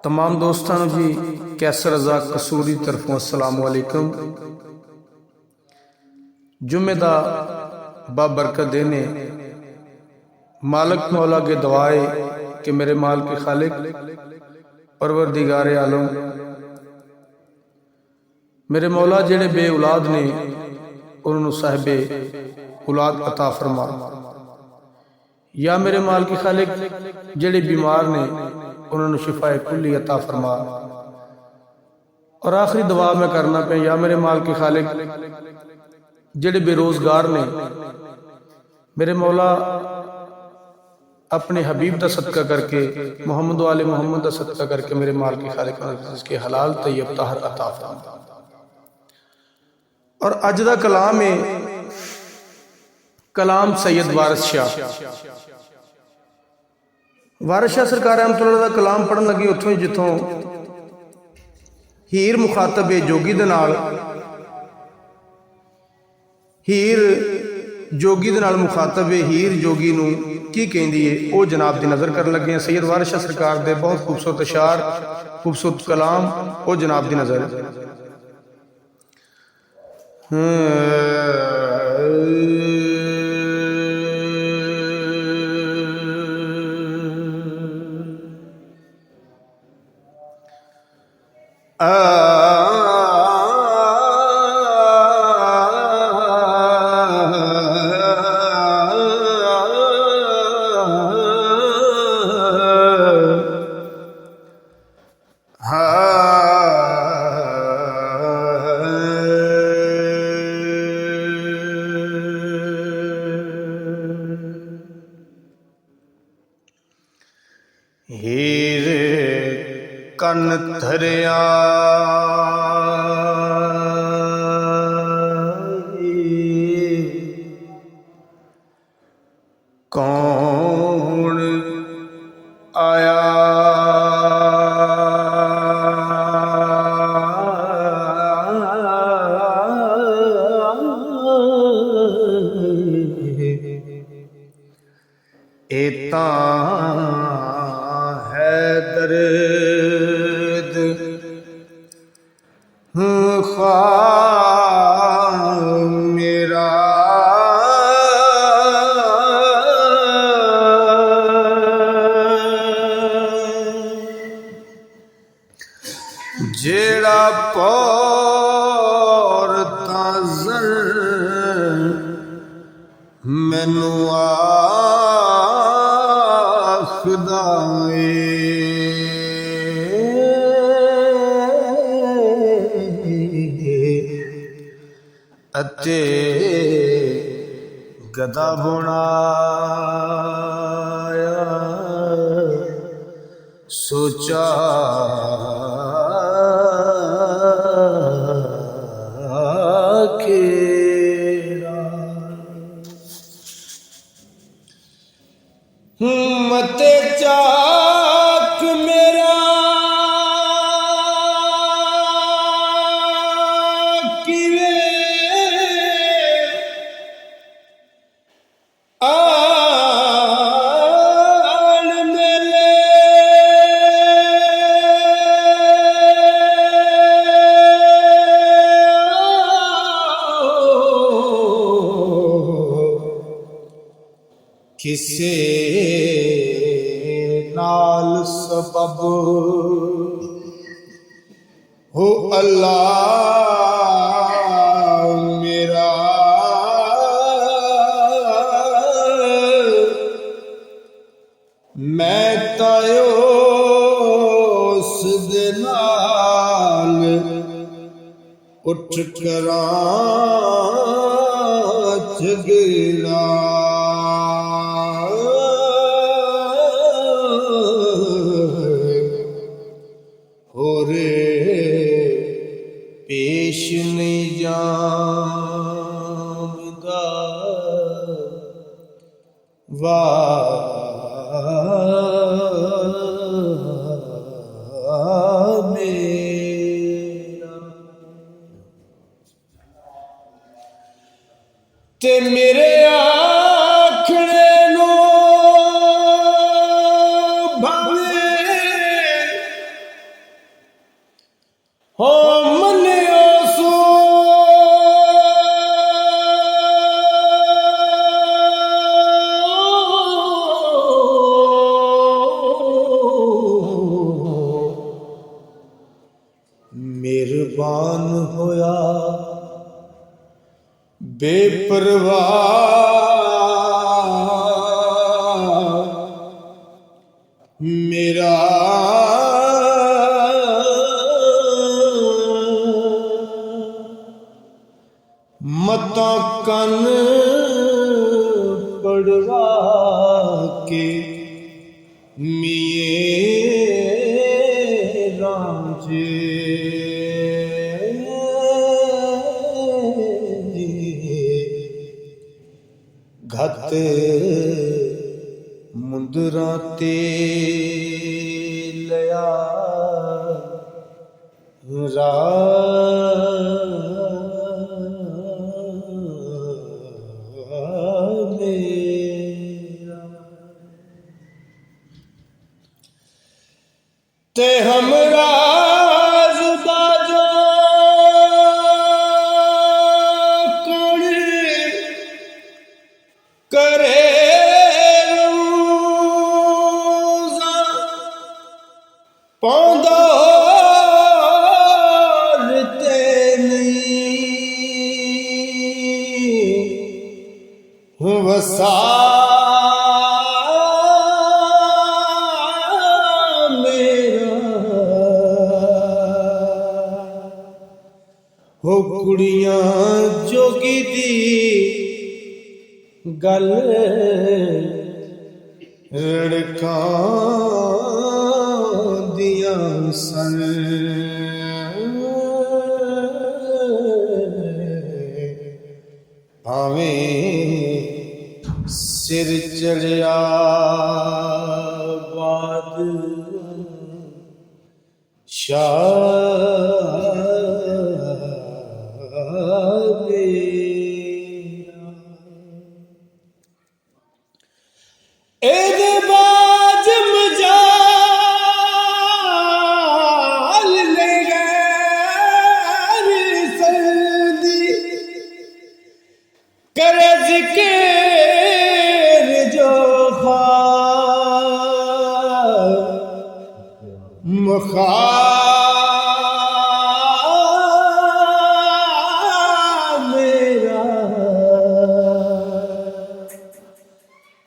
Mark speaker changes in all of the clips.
Speaker 1: तमाम दोस्तों जी कैसर रज़ा कसूरी तरफों अस्सलाम वालेकुम। जुम्मे दा बाबरकत देने मालिक मौला के दुआए कि मेरे माल के खालिक परवरदिगारे आलम मेरे मौला जेड़े बे औलाद ने उन्होंने साहिबे औलाद अता फरमा, या मेरे माल के खालिक जेड़े बीमार ने उन्होंने शिफाए कुल्ली अता फरमा। और आखिरी दुआ मैं करना पे, या मेरे माल के खालिक जेड़े बेरोजगार ने मेरे मौला अपने हबीब का सदका करके मोहम्मद वाले मोहम्मद का सदका करके मेरे माल के खालिक इसके हलाल तैयब ताहर अता फरमा। और अज दा कलाम है कलाम सैयद वारिस शाह। वारिस शाह सरकार रहमतुल्लाह दा कलाम पढ़न लगी उतों ही जिथों हीर मुखातब है जोगी दे नाल, हीर जोगी दे नाल मुखातब है, हीर जोगी नूं की कहंदी है वो जनाब दी नज़र कर लगे हैं। सैयद वारिस शाह सरकार दे बहुत खूबसूरत अशार खूबसूरत कलाम वो जनाब दी नज़र हीर कन धरिया कौन आया एता दर्द ख्वाब मेरा जेड़ा पौर ताज़र मैनू आखदा अते गदा बनाया सोचा मते चाक मेरा किवे आन मेले किसे नाल सबब हो अल्लाह मेरा मैं तायो दे नाल उठ करां झगड़ा पेश नहीं जामदा मेरा ते मेरे हो मन्यो सो मेहरबान होया बेपरवाह मेरा मता कन पड़वा के मिये रांझे घत मुंदरा ते लया रा ते हमरा बाजो कौन करे पौधा ते नहीं वसा हो कुड़ियां जोगी दी गल रड़कां दियां सन भावें सिर चढ़िया बाद मेरा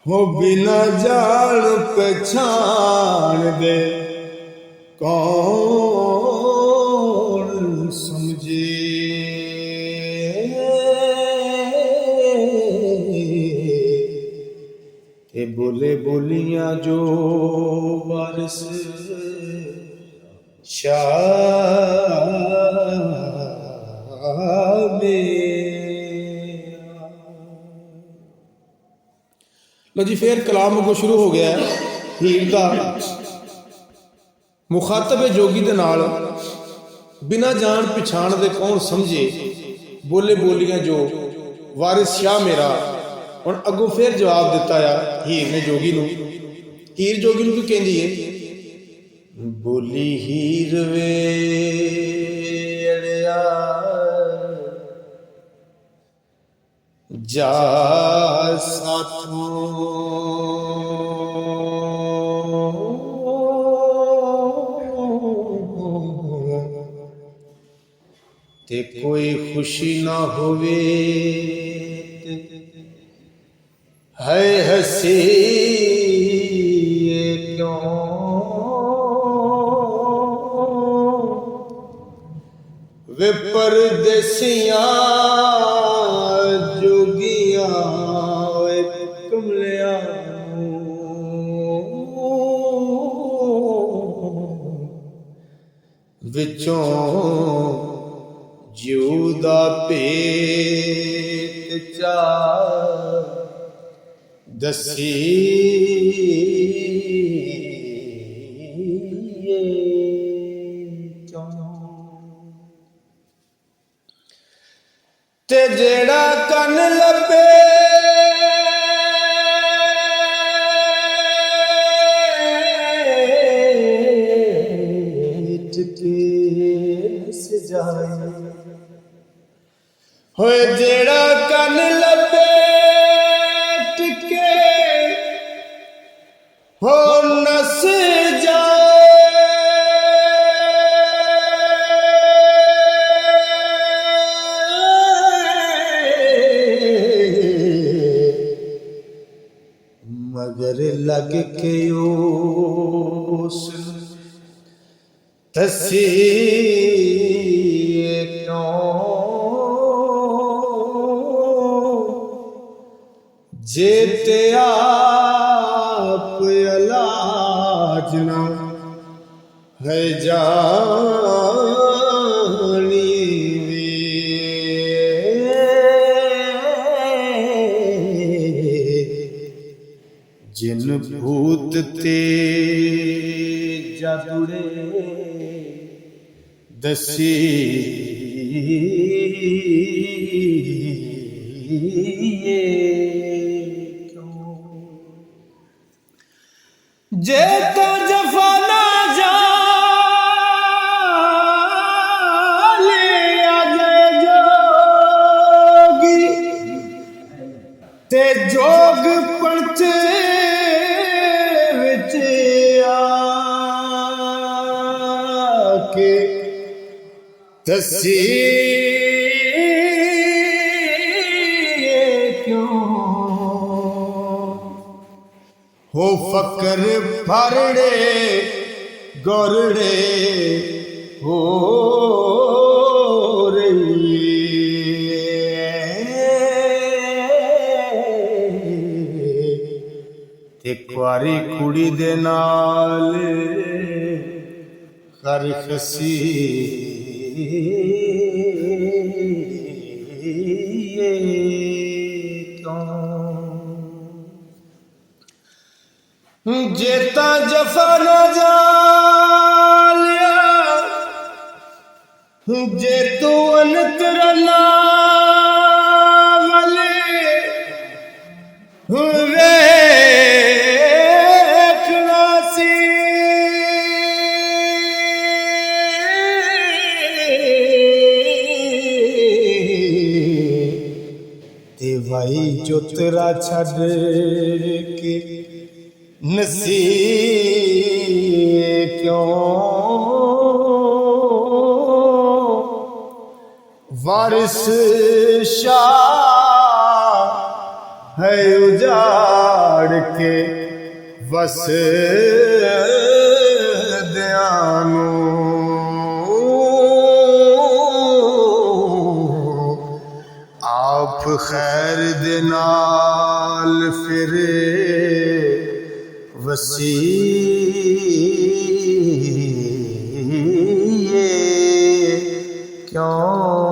Speaker 1: हो बिना जान पहचान दे कौन समझे ते बोले बोलियां जो बारिश लो जी फिर कलाम अगों शुरू हो गया है हीर दा मुखातब जोगी दे नाल बिना जान पछाण दे कौन समझे बोले बोलियां जो वारिस शाह मेरा। हुण अगों फिर जवाब दिता आ हीर ने जोगी नूं। हीर जोगी नूं की कहंदी है बोली हीर वे अड़िया जा साथों ते कोई खुशी ना होवे है हसी क्यों वे परदेसियां जोगियां कमलिया विचों जिउदा पेट चा दसी ते जेड़ा कन लबे
Speaker 2: जाए। होए जेड़ा कन लपेट के हो नस मगर लग के उस तसी क्यों जेते आप इलाज ना है जानी जिन भूत ते जादूड़े दसी जे तो जफा ना जाले आगे जोगी ते जोग पड़ते आके दसी क्यों हो फकर भरड़े गोरड़े हो रही ते कुआरी कुड़ी दे नाल कर खसी क्यों जेता जफा न जालिया जे तू अंतरला वाले वेखना सी ते भाई जो तेरा छड़ के नसी क्यों वारिस शाह है उजाड़ के वस दयानो आप खैर दे नाल फिरे वसी क्यों